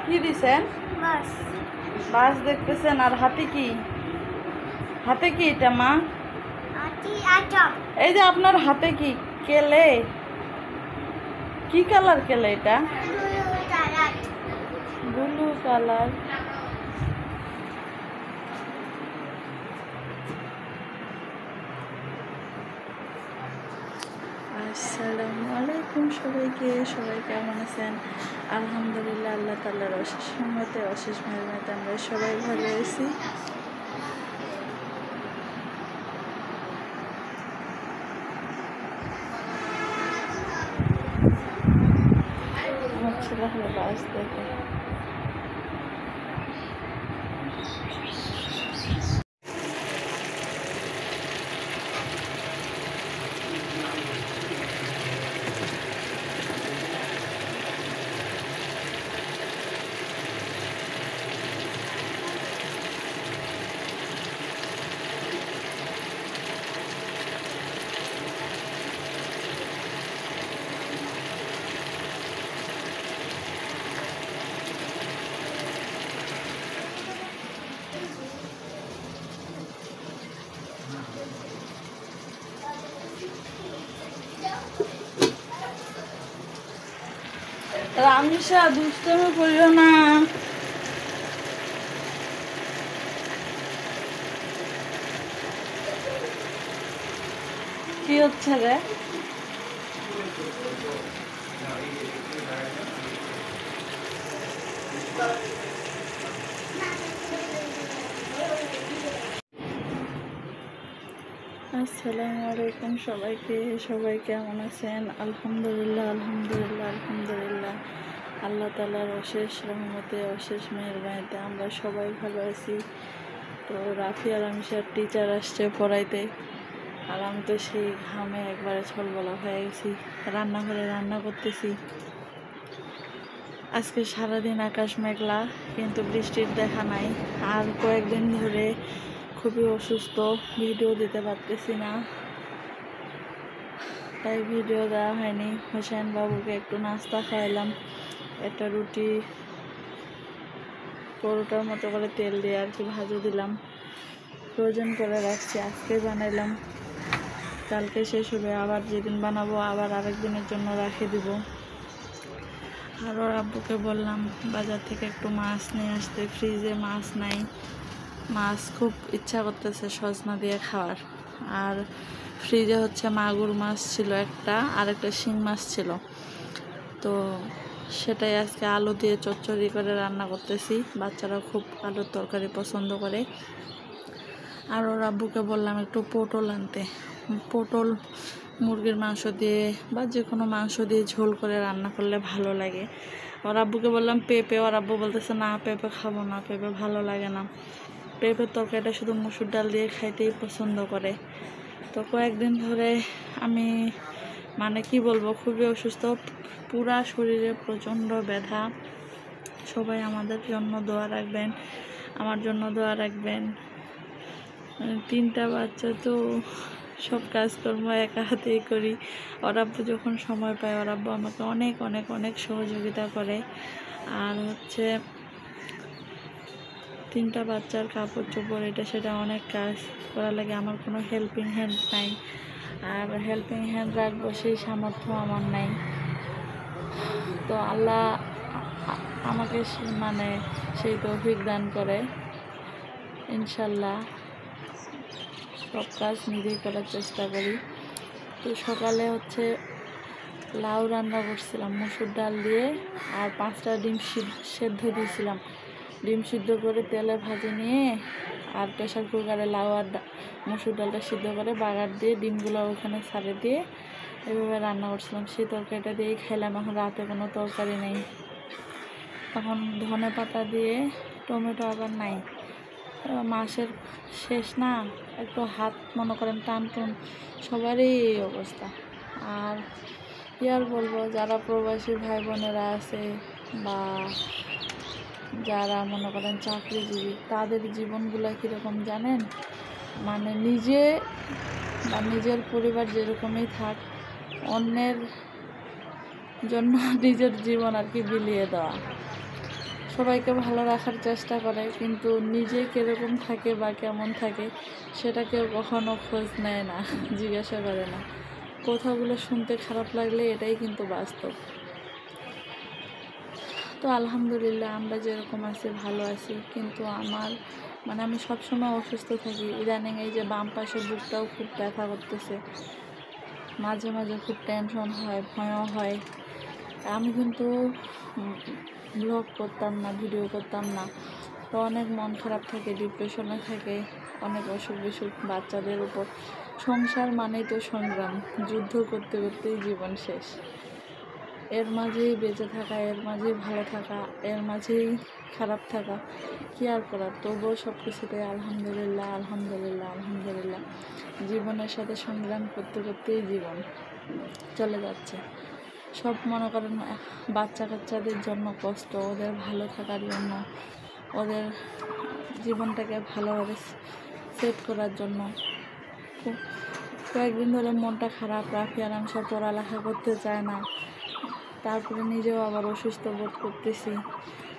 কি দিছেন? বাস দেখতেছেন। আর হাতে কি? হাতে কি এটা মা? এই যে আপনার হাতে কি? কেলে? কি কালার কেলে এটা? Blue colour. আসসালামু আলাইকুম সবাইকে। সবাই কেমন আছেন? আলহামদুলিল্লাহ, আল্লাহ তাআলার অশেষ রহমতে, অশেষ মেহেরবানিতে আমরা সবাই ভালো আছি। আমার ছেলে হলো বাস দেখে। রামিসা দুষ্টামি করিও না। কি হচ্ছে রে? আসসালামু আলাইকুম সবাইকে। সবাই কেমন আছেন? আলহামদুলিল্লাহ, আলহামদুলিল্লাহ, আলহামদুলিল্লাহ। আল্লাহ তাআলার অশেষ রহমতে, অশেষ মেহেরবানিতে আমরা সবাই ভালো আছি। তো রাফি আর রামিসার টিচার আসছে পড়াইতে, আর আমি তো সেই ঘামে একবারে ছলবলা হয়ে গেছি। রান্নাঘরে রান্না করতেছি। আজকে সারাদিন আকাশ মেঘলা, কিন্তু বৃষ্টির দেখা নাই। আর কয়েকদিন ধরে খুবই অসুস্থ, ভিডিও দিতে পারতেছি না, তাই ভিডিও দেওয়া হয়নি। হোসেন বাবুকে একটু নাস্তা খাওয়াইলাম, একটা রুটি পরোটার মতো করে তেল দিয়ে আর কি ভাজে দিলাম, ফ্রোজেন করে রাখছি। আজকে বানাইলাম, কালকে শেষ হবে, আবার যেদিন বানাবো আবার আরেক দিনের জন্য রেখে দিব। আর ওর আব্বুকে বললাম বাজার থেকে একটু মাছ নিয়ে আসতে, ফ্রিজে মাছ নাই। মাছ খুব ইচ্ছা করতেছে সজনা দিয়ে খাওয়ার। আর ফ্রিজে হচ্ছে মাগুর মাছ ছিল একটা, আর একটা শিং মাছ ছিল। তো সেটাই আজকে আলু দিয়ে চচ্চড়ি করে রান্না করতেছি। বাচ্চারা খুব আলুর তরকারি পছন্দ করে। আর ওর আব্বুকে বললাম একটু পটল আনতে। পটল মুরগির মাংস দিয়ে বা যে কোনো মাংস দিয়ে ঝোল করে রান্না করলে ভালো লাগে। ওর আব্বুকে বললাম পেঁপে, ওর আব্বু বলতেছে না পেঁপে খাবো না, পেঁপে ভালো লাগে না। পেঁপের তরকারিটা শুধু মসুর ডাল দিয়ে খাইতেই পছন্দ করে। তো কয়েকদিন ধরে আমি মানে কি বলবো, খুবই অসুস্থ, পুরা শরীরে প্রচণ্ড ব্যথা। সবাই আমাদের জন্য দোয়া রাখবেন, আমার জন্য দোয়া রাখবেন। 3টা বাচ্চা, তো সব কাজকর্ম একা হাতেই করি। ওর আব্বু যখন সময় পায় ওর আব্বু আমাকে অনেক অনেক অনেক সহযোগিতা করে। আর হচ্ছে 3টা বাচ্চার কাপড় চোপড় এটা সেটা অনেক কাজ করা লাগে, আমার কোনো হেল্পিং হ্যান্ড নাই। আর হেল্পিং হ্যান্ড রাখবো সেই সামর্থ্য আমার নাই। তো আল্লাহ আমাকে মানে সেই তৌফিক দান করে। ইনশাল্লাহ সব কাজ নিজেই করার চেষ্টা করি। তো সকালে হচ্ছে লাউ রান্না করছিলাম মসুর ডাল দিয়ে, আর 5টা ডিম সেদ্ধ দিয়েছিলাম। ডিম সিদ্ধ করে তেলে ভাজে নিয়ে আর প্রেশার কুকারে লাউ আর মসুর ডালটা সিদ্ধ করে বাগার দিয়ে ডিমগুলো ওখানে ছাড়ে দিয়ে এভাবে রান্না করছিলাম। সেই তরকারিটা দিয়েই খাইলাম। এখন রাতে কোনো তরকারি নেই, এখন ধনে পাতা দিয়ে, টমেটো আবার নাই। মাসের শেষ না, একটু হাত মনে করেন টান টুন, সবারই এই অবস্থা। আর কি আর বলবো, যারা প্রবাসী ভাই বোনেরা আছে বা যারা মনে করেন চাকরিজীবী, তাদের জীবনগুলো কীরকম জানেন? মানে নিজে বা নিজের পরিবার যেরকমই থাক, অন্যের জন্য নিজের জীবন আর কি বিলিয়ে দেওয়া। সবাইকে ভালো রাখার চেষ্টা করে, কিন্তু নিজে কীরকম থাকে বা কেমন থাকে সেটা কেউ কখনো খোঁজ নেয় না, জিজ্ঞাসা করে না। কথাগুলো শুনতে খারাপ লাগলে এটাই কিন্তু বাস্তব। তো আলহামদুলিল্লাহ আমরা যেরকম আছি ভালো আছি, কিন্তু আমি সবসময় অসুস্থ থাকি। ইদানিং এই যে বাম পাশের বুকটাও খুব ব্যথা করতেছে, মাঝে মাঝে খুব টেনশন হয়, ভয়ও হয়। আমি কিন্তু ব্লগ করতাম না, ভিডিও করতাম না, তো অনেক মন খারাপ থাকে, ডিপ্রেশনে থাকে, অনেক অসুখ বিসুখ বাচ্চাদের উপর। সংসার মানেই তো সংগ্রাম, যুদ্ধ করতে করতেই জীবন শেষ। এর মাঝেই বেঁচে থাকা, এর মাঝেই ভালো থাকা, এর মাঝেই খারাপ থাকা, কী আর করার। তবুও সব কিছুতে আলহামদুলিল্লাহ আলহামদুলিল্লাহ আলহামদুলিল্লাহ। জীবনের সাথে সংগ্রাম করতে করতেই জীবন চলে যাচ্ছে। সব মনে করেন বাচ্চা কাচ্চাদের জন্য কষ্ট, ওদের ভালো থাকার জন্য, ওদের জীবনটাকে ভালোভাবে সেট করার জন্য। কয়েকদিন ধরে মনটা খারাপ, রাফি আর সব পড়ালেখা করতে চায় না, তারপরে নিজেও আবার অসুস্থ বোধ করতেছি।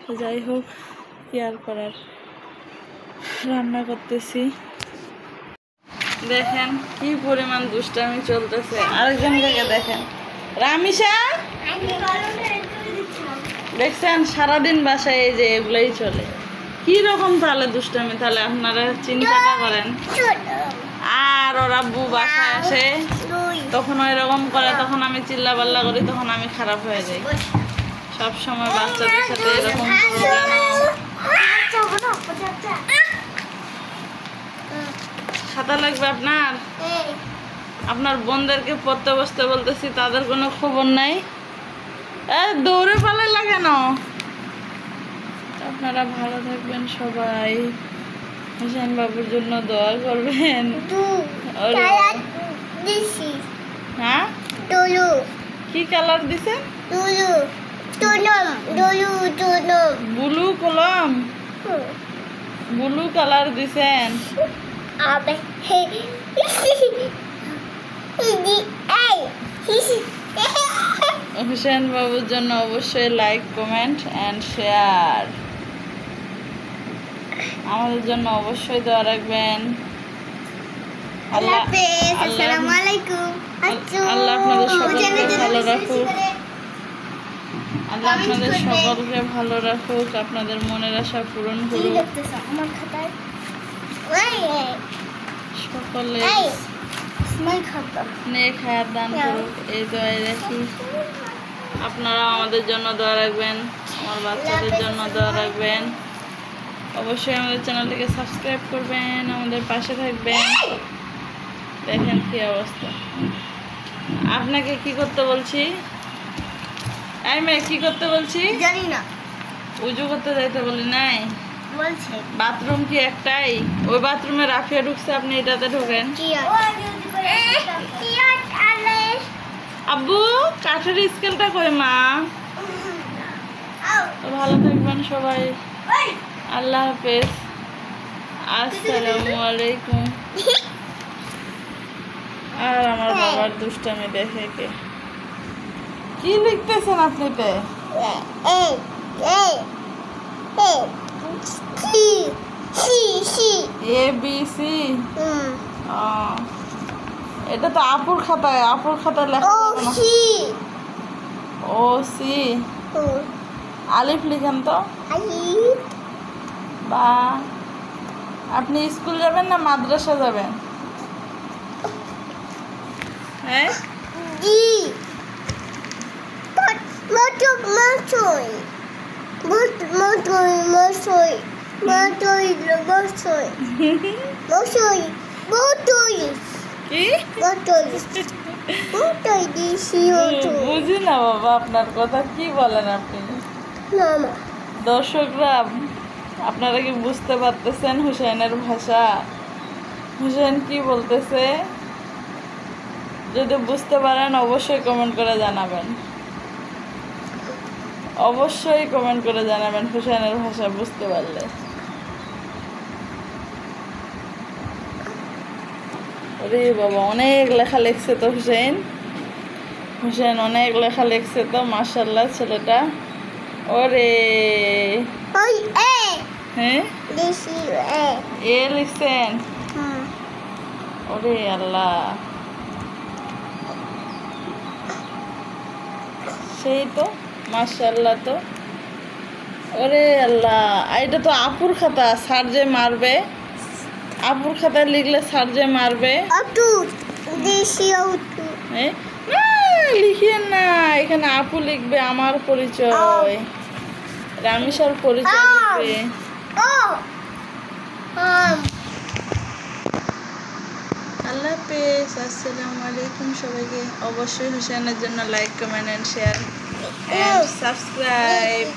তো যাই হোক, কি আর করার, রান্না করতেছি। দেখেন কি পরিমাণ দুষ্টামি চলতেছে। আরেকজনকে দেখেন, রামিসা দেখছেন সারাদিন বাসায় এই যে এগুলোই চলে। কি রকম তাহলে দুষ্টামি, তাহলে আপনারা চিন্তাটা করেন। আর ওর আব্বু বাসায় আসে তখন ওই রকম করে, তখন আমি চিল্লা পাল্লা করি, তখন আমি খারাপ হয়ে যাই। সব সময় বাচ্চাদের সাথে এরকম খাতা লাগবে আপনার? আপনার বোনদেরকে পড়তে বসতে বলতেছি, তাদের কোনো খবর নাই। দৌড়ে পালাইলা কেন? আপনারা ভালো থাকবেন সবাই, হোসেন বাবুর জন্য দোয়া করবেন। হ্যাঁ, কি কালার দিছে? ব্লু কলম, ব্লু কালার দিছেন। হোসেন বাবুর জন্য অবশ্যই লাইক, কমেন্ট অ্যান্ড শেয়ার। আমাদের জন্য অবশ্যই দোয়া রাখবেন। আল্লাহ আপনাদের সকলকে ভালো রাখুক, আল্লাহ আপনাদের সকলকে ভালো রাখুক, আপনাদের মনের আশা পূরণ করুক, সকলে নেক হায়াত দান করুক, এই দোয়াই রাখি। আপনারা আমাদের জন্য দোয়া রাখবেন, আমার বাচ্চাদের জন্য দোয়া রাখবেন। অবশ্যই আমাদের চ্যানেলটিকে সাবস্ক্রাইব করবেন, আমাদের পাশে থাকবেন। দেখেন কি অবস্থা। আপনাকে কি করতে বলছি? এই মেয়ে, কি করতে বলছি জানি না। উজু করতে যাইতে বলি নাই? বলছে বাথরুম কি একটাই? ওই বাথরুমে রাফিয়া ঢুকছে, আপনি এটাতে ঢোকেন। আব্বু, কাঠের স্কেলটা কই মা? তো ভালো থাকবেন সবাই, আল্লাহ হাফেজ, আসসালামু আলাইকুম। আর আমার বাবার দুষ্টামি দেখে কে কি লিখতেছেন আপনিতে? ABC। এটা তো আপুর খাতায়, আপুর খাতায় লেখা যাবে না। OC, আলিফ লিখেন তো। বা আপনি স্কুল যাবেন না মাদ্রাসা যাবেন? হ্যাঁ, বুঝি না বাবা আপনার কথা, কি বলেন আপনি? দর্শকরা, আপনারা কি বুঝতে পারতেছেন হুসেনের ভাষা? হুসেন কি বলতেছে? যদি বুঝতে পারেন অবশ্যই কমেন্ট করে জানাবেন, অবশ্যই কমেন্ট করে জানাবেন হুসেনের ভাষা বুঝতে পারলে। ওরে বাবা অনেক লেখা লিখছে তো হুসেন। হুসেন অনেক লেখা লিখছে তো, মাশাআল্লাহ ছেলেটা। ওরে ওই এ হ্যাঁ দিছি এ লিখছেন। ওরে আল্লাহ, সেই তো মাশাআল্লাহ তো। ওরে আল্লাহ, এটা তো আপুর খাতা, স্যার যে মারবে। আপুর খাতায় লিখলে স্যার যে মারবে। অতু দিছি অতু হ্যাঁ না, লিখিয়েন না, এখানে আপু লিখবে, আমার পরিচয়, রামিসার পরিচয় লিখবে। ও আল্লাহ হাফেজ, আসসালামু আলাইকুম সবাইকে। অবশ্যই হুসেনের জন্য like, comment and share and subscribe.